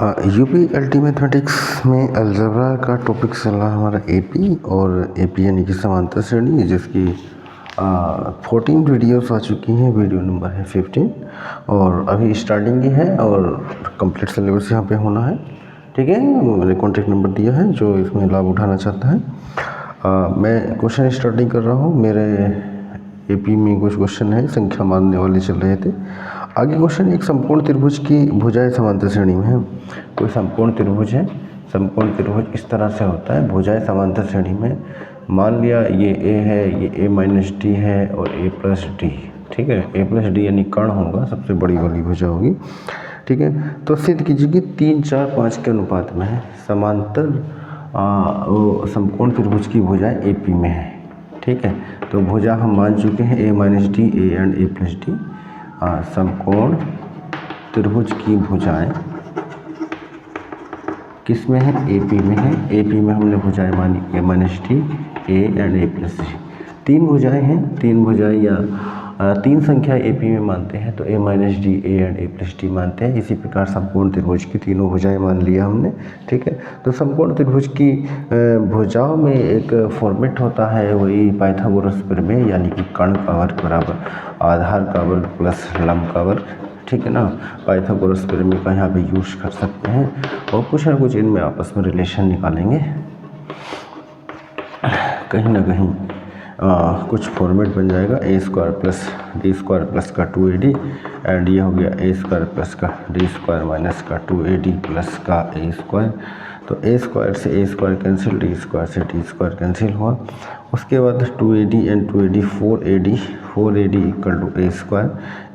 UP LT mathematics में algebra का topic चल रहा है हमारा एपी और एपी यानी कि समांतर श्रेणी, जिसकी 14 वीडियोस आ चुकी हैं। वीडियो नंबर है 15 और अभी स्टार्टिंग ही है और कंप्लीट सिलेबस यहाँ पे होना है। ठीक है, मैंने कॉन्टैक्ट नंबर दिया है जो इसमें लाभ उठाना चाहता है। मैं क्वेश्चन स्टार्टिंग कर रहा हूँ। मेरे एपी में कुछ क्वेश्चन है, संख्या मानने वाले चल रहे थे। आगे क्वेश्चन, एक समकोण त्रिभुज की भुजाएं समांतर श्रेणी में है। कोई समकोण त्रिभुज है, समकोण त्रिभुज इस तरह से होता है, भुजाएं समांतर श्रेणी में। मान लिया ये ए है, ये ए माइनस डी है और ए प्लस डी। ठीक है, ए प्लस डी यानी कर्ण होगा, सबसे बड़ी वाली भुजा होगी। ठीक है, तो सिद्ध कीजिए कि 3, 4, 5 के अनुपात में है समांतर समकोण त्रिभुज की भुजाएं एपी में है। ठीक है, तो भुजा हम मान चुके हैं A minus D, A and A plus D. समकोण त्रिभुज की भुजाएं किस में है? एपी में है। एपी में हमने भुजाएं मानी A minus D, A and A plus D. 3 भुजाएं हैं, 3 भुजाएं या 3 संख्या एपी में मानते हैं तो A minus D, A and A plus D मानते हैं। इसी प्रकार समकोण त्रिभुज की तीनों भुजाएं मान लिया हमने। ठीक है, तो समकोण त्रिभुज की भुजाओं में एक फॉर्मेट होता है, वही पाइथागोरस प्रमेय, यानी कि कर्ण का वर्ग बराबर आधार का वर्ग प्लस लंब का वर्ग। ठीक है ना, पाइथागोरस प्रमेय का यहाँ पे यूज कर सकते हैं और कुछ ना कुछ इनमें आपस में रिलेशन निकालेंगे। कहीं ना कहीं कुछ फॉर्मेट बन जाएगा, A square plus D square plus का 2ad एंड ये हो गया ए स्क्वायर प्लस का डी स्क्वायर माइनस का 2ad प्लस का ए स्क्वायर। तो ए स्क्वायर से A square cancel, D square से डी स्क्वायर कैंसिल हुआ। उसके बाद 2ad and 2ad 4ad equal to A square.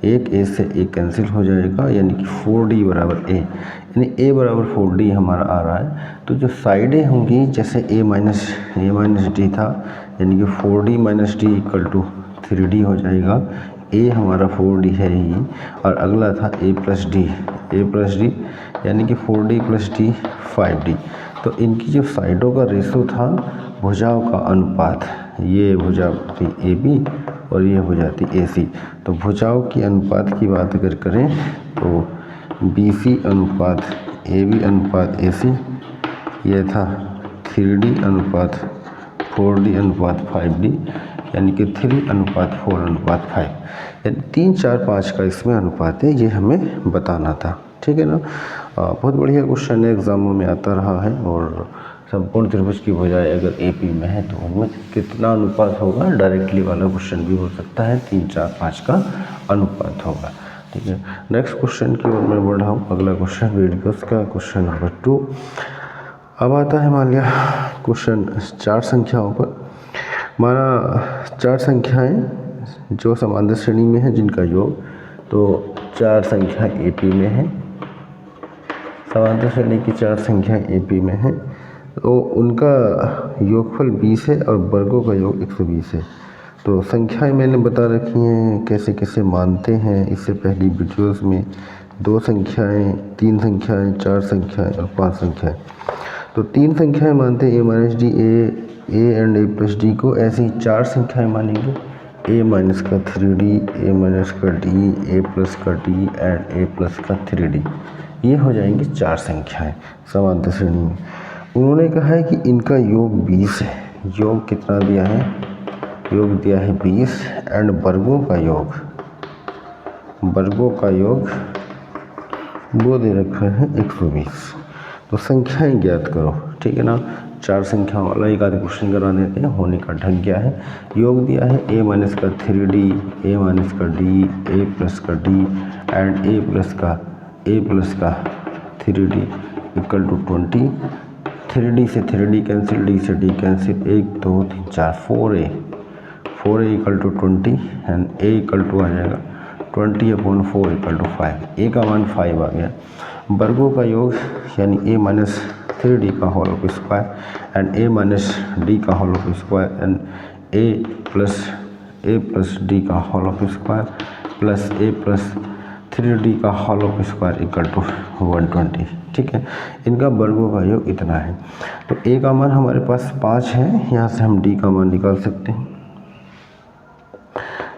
एक ए से ए कैंसिल हो जाएगा, यानी कि 4d बराबर ए, यानी ए बराबर 4d हमारा आ रहा है। तो जो साइडें होंगी, जैसे ए माइनस डी था, यानी कि 4d minus D equal to 3d हो जाएगा। ए हमारा 4d है ही, और अगला था ए प्लस डी, यानी कि 4d प्लस डी 5d। तो इनकी जो साइडों का रेशो था, भुजाओं का अनुपात, ये भुजा थी ए बी और ये भुजा थी ए सी। तो भुजाओं की अनुपात की बात अगर करें तो बी सी अनुपात ए बी अनुपात ए सी, ये था 3d अनुपात 4d अनुपात 5d, यानी कि 3:4:5, यानी 3, 4, 5 का इसमें अनुपात है, ये हमें बताना था। ठीक है ना, बहुत बढ़िया क्वेश्चन है, एग्जामों में आता रहा है। और समकोण त्रिभुज की भुजाएं अगर एपी में है तो उनमें कितना अनुपात होगा, डायरेक्टली वाला क्वेश्चन भी हो सकता है, 3, 4, 5 का अनुपात होगा। ठीक है, नेक्स्ट क्वेश्चन की ओर मैं बढ़ रहा हूँ। अगला क्वेश्चन वीडियोस का क्वेश्चन नंबर 2 अब आता है। मान लिया क्वेश्चन 4 संख्याओं पर, माना 4 संख्याएं जो समांतर श्रेणी में है जिनका योग, तो 4 संख्या एपी में है, समांतर श्रेणी की 4 संख्याएं एपी में है, तो उनका योगफल 20 है और वर्गों का योग 120 है। तो संख्याएं मैंने बता रखी हैं, कैसे कैसे मानते हैं। इससे पहली वीडियोस में 2 संख्याएं, 3 संख्याएं, 4 संख्याएं और 5 संख्याएं। तो 3 संख्याएं मानते हैं, A minus D, A and A plus D को। ऐसे ही 4 संख्याएं मानेंगे, ए माइनस का 3d, ए माइनस का डी, ए प्लस का डी एंड ए प्लस का 3d। ये हो जाएंगी 4 संख्याएं समांतर श्रेणी में। उन्होंने कहा है कि इनका योग 20 है। योग कितना दिया है? योग दिया है 20 एंड वर्गों का योग वो दे रखा है 120। तो संख्याएं ज्ञात करो। ठीक है ना, 4 संख्याओं वाला एक आधे क्वेश्चन करा देते हैं, होने का ढंग क्या है। योग दिया है ए माइनस का 3d, ए माइनस का डी, ए प्लस का डी एंड ए प्लस का 3d इक्वल टू 20। 3d से 3d कैंसिल, डी से D cancel, 1, 2, 3, 4, 4a equal to 20 and A equal to आ जाएगा 20/4 इक्वल टू 5। ए का मान 5 आ गया। वर्गों का योग, यानी ए माइनस 3d का whole of square and A minus D का whole of square and A plus D का whole of square plus A plus 3d का whole of square equal to 120। ठीक है, इनका वर्गों का योग इतना है। तो ए का मान हमारे पास 5 है, यहाँ से हम डी का मान निकाल सकते हैं,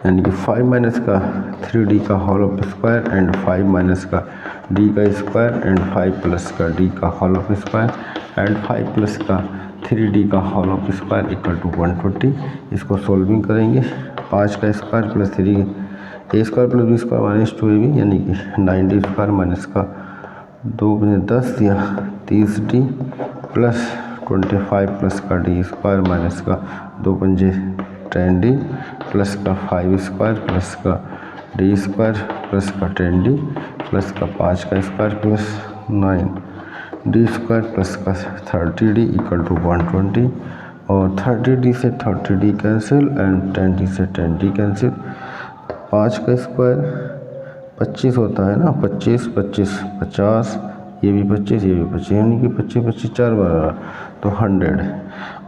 यानी कि 5 माइनस का 3d का whole of square and 5 minus का डी का स्क्वायर एंड 5 प्लस का डी का whole of square and 5 plus का 3d का whole of square equal to 120। इसको सोल्विंग करेंगे। 5 का square plus 3 a square plus b square minus 2ab यानी कि 9d स्क्वायर माइनस का 2 × 10 या 30d प्लस 25 प्लस का डी स्क्वायर माइनस का 2 × 10d प्लस का 5 स्क्वायर प्लस का डी स्क्वायर प्लस का 10d प्लस का 5 का square plus 9d square plus का 30d इक्वल टू 120। और 30d से 30d कैंसिल एंड 10d से 10d कैंसिल। 5 का स्क्वायर 25 होता है ना, 25 25 50, ये भी 25 ये भी 25 यानी कि 25 25 4 बार तो 100।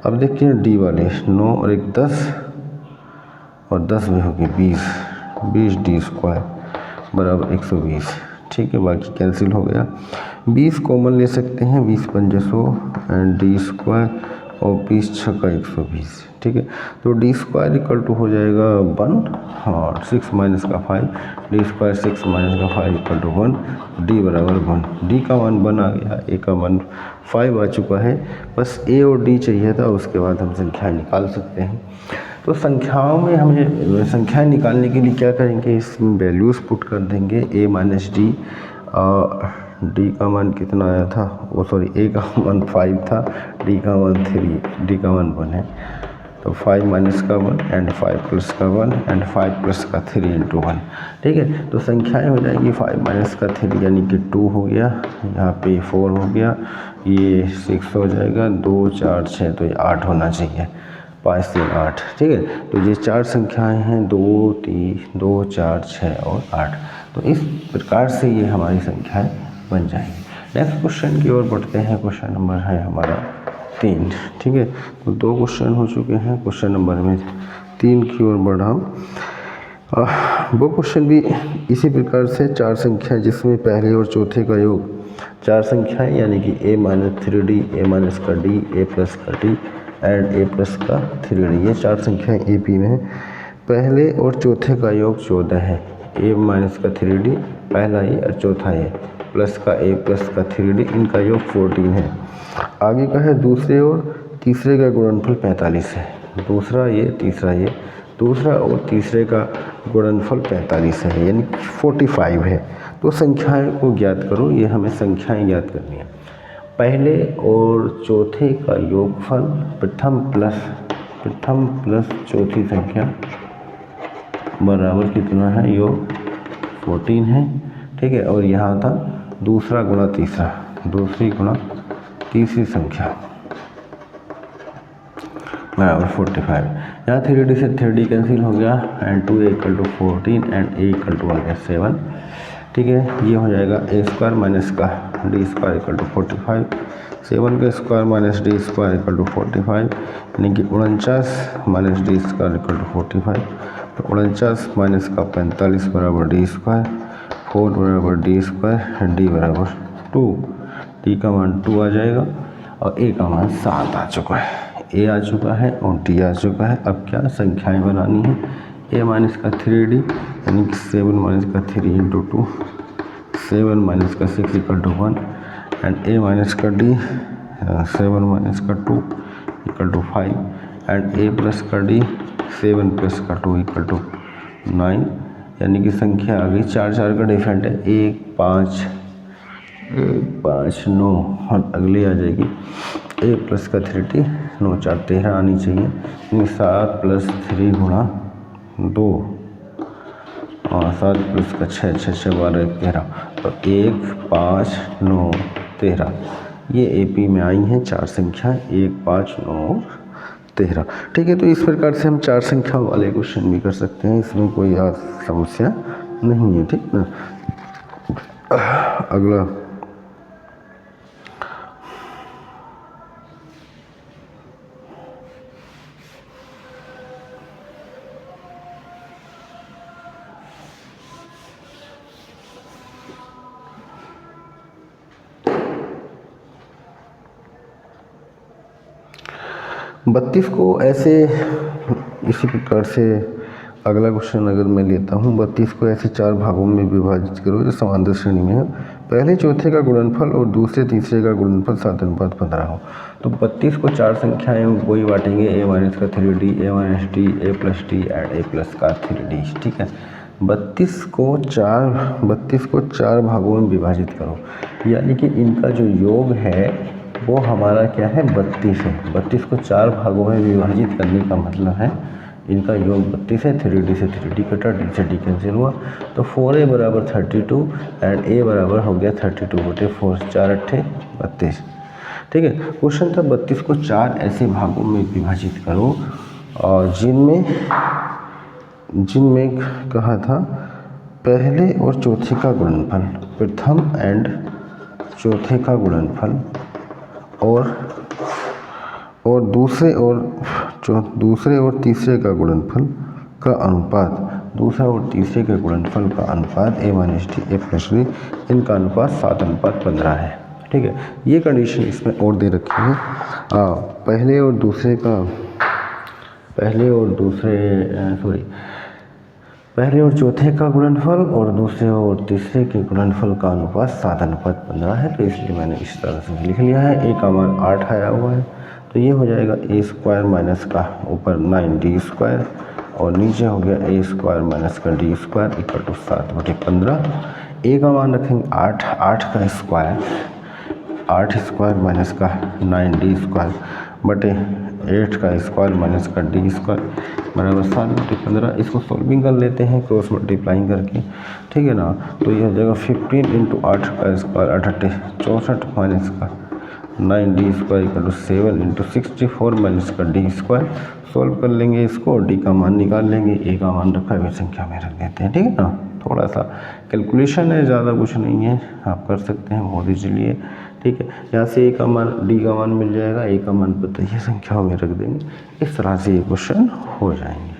अब देखिए डी वाले 9 और 1 10 और 10 में होगी 20 डी स्क्वायर बराबर 120। ठीक है, बाकी कैंसिल हो गया। 20 कॉमन ले सकते हैं, 20 पंजे 100 एंड डी स्क्वायर और 20 छक्का 120। ठीक है, तो डी स्क्वायर इक्वल टू हो जाएगा 1 और 6 माइनस का 5 डी स्क्वायर 6 माइनस का 5 इक्वल टू 1 डी बराबर 1। डी का मान 1 आ गया, ए का मान 5 आ चुका है। बस ए और डी चाहिए था, उसके बाद हम संख्याएँ निकाल सकते हैं। तो संख्याओं में हमें संख्याएँ निकालने के लिए क्या करेंगे, इसमें वैल्यूज़ पुट कर देंगे। ए माइनस डी, डी का मान कितना आया था, वो सॉरी ए का मान 5 था, डी का मान 3, डी का मान 1 है। तो 5 माइनस का 1 एंड 5 प्लस का 1 एंड 5 प्लस का 3 × 1। ठीक है, तो संख्याएं हो जाएगी 5 माइनस का 3 यानी कि 2 हो गया, यहाँ पे 4 हो गया, ये 6 हो जाएगा, 2 4 6 तो ये 8 होना चाहिए, 5 3 8। ठीक है, तो ये 4 संख्याएं हैं, 2 3 2 4 6 और 8। तो इस प्रकार से ये हमारी संख्याएं बन जाएंगी। नेक्स्ट क्वेश्चन की ओर बढ़ते हैं। क्वेश्चन नंबर है हमारा 3। ठीक है, तो 2 क्वेश्चन हो चुके हैं, क्वेश्चन नंबर में 3 की ओर बढ़ा। वो क्वेश्चन भी इसी प्रकार से 4 संख्याएं जिसमें पहले और चौथे का योग 4 संख्याएं यानी कि a minus 3d, a minus का d, a प्लस का d एंड a प्लस का 3d, ये 4 संख्याएं ए पी में है। पहले और चौथे का योग 14 है, a माइनस का 3d पहला ये और चौथा ये प्लस का a प्लस का 3d, इनका योग 14 है। आगे का है दूसरे और तीसरे का गुणनफल 45 है, दूसरा ये तीसरा ये, दूसरा और तीसरे का गुणनफल 45 है यानी 45 है। तो संख्याएं को ज्ञात करो, ये हमें संख्याएं ज्ञात करनी है। पहले और चौथे का योगफल प्रथम प्लस चौथी संख्या बराबर कितना है, योग 14 है। ठीक है, और यहाँ था दूसरा गुणा तीसरा, दूसरी गुणा तीसरी संख्या बराबर 45। यहाँ 3d से 3d कैंसिल हो गया and 2a equal to 14 and a equal to आ गया 7। ठीक है, ये हो जाएगा a स्क्वायर माइनस का d स्क्वायर इक्वल टू 45, 7 का square minus d square equal to 45 यानी कि 49 minus d square equal to 45। तो 49 माइनस का 45 बराबर d स्क्वायर, 4 बराबर d स्क्वायर, d बराबर 2, d का मान 2 आ जाएगा और a का मान 7 आ चुका है। a आ चुका है और d आ चुका है। अब क्या संख्याएं बनानी है, a माइनस का 3d यानी कि 7 माइनस का 3 × 2, 7 माइनस का 6 equal to 1 and a minus का d 7 माइनस का 2 equal to 5 and a plus का d 7 प्लस का 2 इक्वल टू 9 यानी कि संख्या आ गई। 4 4 का डिफरेंट है, 1 5 5 9 और अगली आ जाएगी a प्लस का 3d 9 4 13 आनी चाहिए यानी 7 प्लस 3 गुणा 2 और 7 प्लस का 6 6 6 12 13, तो 1 5 9 13 ये AP में आई हैं 4 संख्या 1 5 9 13। ठीक है, तो इस प्रकार से हम 4 संख्या वाले क्वेश्चन भी कर सकते हैं, इसमें कोई समस्या नहीं है। ठीक ना, अगला बत्तीस को ऐसे इसी प्रकार से अगला क्वेश्चन अगर मैं लेता हूँ, 32 को ऐसे 4 भागों में विभाजित करो जो समांतर श्रेणी में है। पहले चौथे का गुणनफल और दूसरे तीसरे का गुणनफल 7:15 हो। तो 32 को 4 संख्याएं वही बांटेंगे, a माइनस का 3d, a minus d, a plus d and a plus का 3d। ठीक है, 32 को 4 भागों में विभाजित करो, यानी कि इनका जो योग है वो हमारा क्या है, 32 है। 32 को 4 भागों में विभाजित करने का मतलब है इनका योग 32 है। 3d से 3d कटा, d से d कैंसिल हुआ, तो 4a बराबर 32 एंड a बराबर हो गया 32/4, 4 अट्ठे 32। ठीक है, क्वेश्चन था 32 को 4 ऐसे भागों में विभाजित करो और जिनमें कहा था पहले और चौथे का गुणनफल, प्रथम एंड चौथे का गुणनफल और दूसरे और तीसरे का गुणनफल का अनुपात, दूसरा और तीसरे के गुणनफल का अनुपात a minus D, a plus D, इनका अनुपात 7:15 है। ठीक है, ये कंडीशन इसमें और दे रखी है। पहले और चौथे का गुणनफल और दूसरे और तीसरे के गुणनफल का अनुपात 7:15 है, तो इसलिए मैंने इस तरह से लिख लिया है। a का मान 8 आया हुआ है, तो ये हो जाएगा a स्क्वायर माइनस का ऊपर 9d स्क्वायर और नीचे हो गया a स्क्वायर माइनस का d square equal to 7/15। a का मान रखेंगे 8 का स्क्वायर, 8 स्क्वायर माइनस का 9d स्क्वायर बटे 8 का स्क्वायर माइनस का d स्क्वायर बराबर 7/15। इसको सॉल्विंग कर लेते हैं क्रॉस मल्टीप्लाइंग करके। ठीक है ना, तो यह हो जाएगा 15 × 8 का स्क्वायर 8 64 माइनस का 9d square equal to 7 × 64 minus का d स्क्वायर। सॉल्व कर लेंगे इसको, d का मान निकाल लेंगे, a का मान रखा है संख्या में रख देते हैं। ठीक है ना, थोड़ा सा कैलकुलेशन है, ज़्यादा कुछ नहीं है, आप कर सकते हैं बहुत इजीली। ठीक है, यहाँ से a का मान d का मान मिल जाएगा, a का मान पता ही संख्याओं में रख देंगे, इस तरह से ये क्वेश्चन हो जाएंगे।